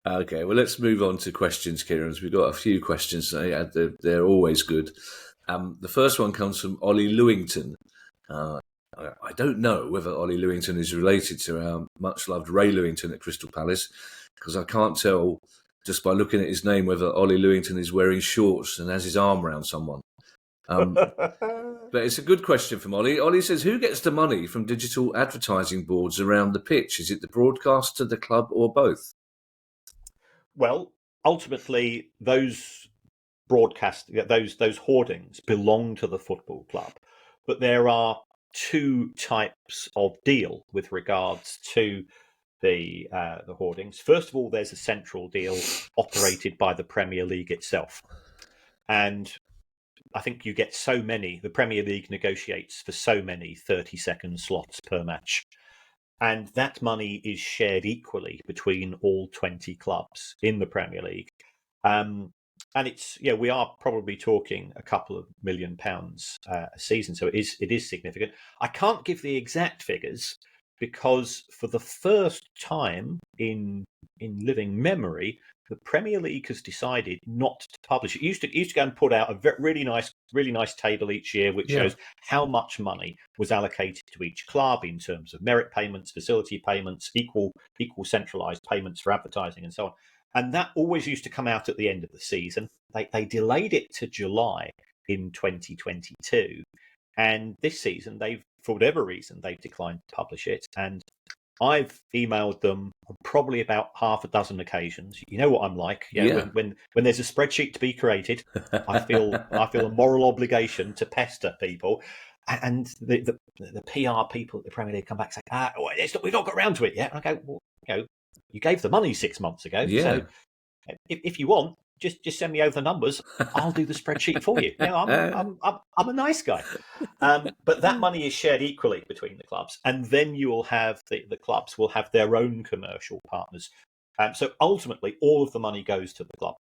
Okay, well, let's move on to questions, Kieran. We've got a few questions. They're always good. The first one comes from Oli Lewington. I don't know whether Oli Lewington is related to our much-loved Ray Lewington at Crystal Palace, because I can't tell just by looking at his name whether Oli Lewington is wearing shorts and has his arm around someone. But it's a good question from Ollie. Ollie says, who gets the money from digital advertising boards around the pitch? Is it the broadcaster, the club, or both? Well, ultimately, those those hoardings belong to the football club. But there are two types of deal with regards to the hoardings. First of all, there's a central deal operated by the Premier League itself. And I think you get so many, the Premier League negotiates for so many 30-second slots per match. And that money is shared equally between all 20 clubs in the Premier League. And it's, we are probably talking a couple of £1 million a season. So it is significant. I can't give the exact figures because for the first time in living memory, the Premier League has decided not to publish it. It used to go and put out a really nice table each year, which shows how much money was allocated to each club in terms of merit payments, facility payments, equal centralised payments for advertising, and so on. And that always used to come out at the end of the season. They delayed it to July in 2022, and this season for whatever reason, they've declined to publish it. And I've emailed them on probably about half a dozen occasions. You know what I'm like. When there's a spreadsheet to be created, I feel a moral obligation to pester people. And the PR people at the Premier League come back and say, we've not got around to it yet. And I go, well, you gave the money 6 months ago. Yeah. So if you want, just send me over the numbers. I'll do the spreadsheet for you. I'm a nice guy. But that money is shared equally between the clubs, and then you will have the clubs will have their own commercial partners. So ultimately, all of the money goes to the club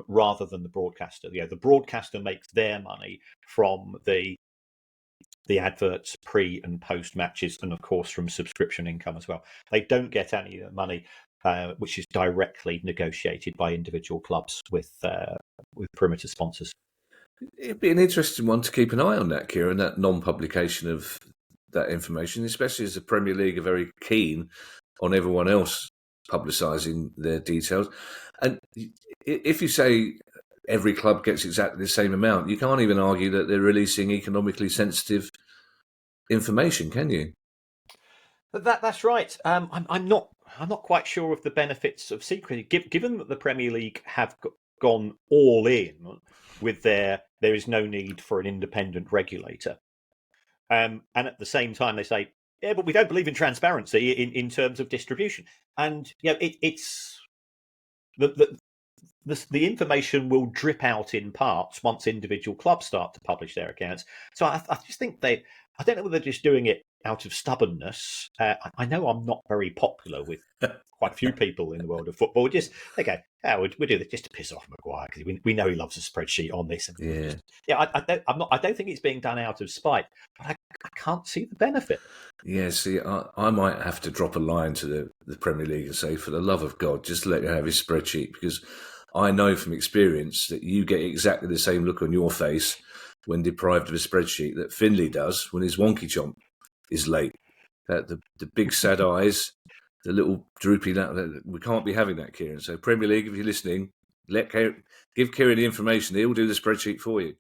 rather than the broadcaster. The broadcaster makes their money from the adverts pre and post matches, and of course from subscription income as well. They don't get any of the money which is directly negotiated by individual clubs with perimeter sponsors. It'd be an interesting one to keep an eye on, that, Kieran, that non-publication of that information, especially as the Premier League are very keen on everyone else publicising their details. And if you say every club gets exactly the same amount, you can't even argue that they're releasing economically sensitive information, can you? That's right. I'm not quite sure of the benefits of secrecy, given that the Premier League have gone all in with there is no need for an independent regulator. And at the same time, they say, but we don't believe in transparency in terms of distribution. And it's the information will drip out in parts once individual clubs start to publish their accounts. So I just think I don't know whether they're just doing it out of stubbornness. I know I'm not very popular with quite a few people in the world of football. They go, we do this just to piss off Maguire because we know he loves a spreadsheet on this. And I don't think it's being done out of spite, but I can't see the benefit. Yeah, see, I might have to drop a line to the Premier League and say, for the love of God, just let him have his spreadsheet, because I know from experience that you get exactly the same look on your face when deprived of a spreadsheet that Finley does when his wonky chomp is late. The big sad eyes, the little droopy, we can't be having that, Kieran. So Premier League, if you're listening, give Kieran the information. He'll do the spreadsheet for you.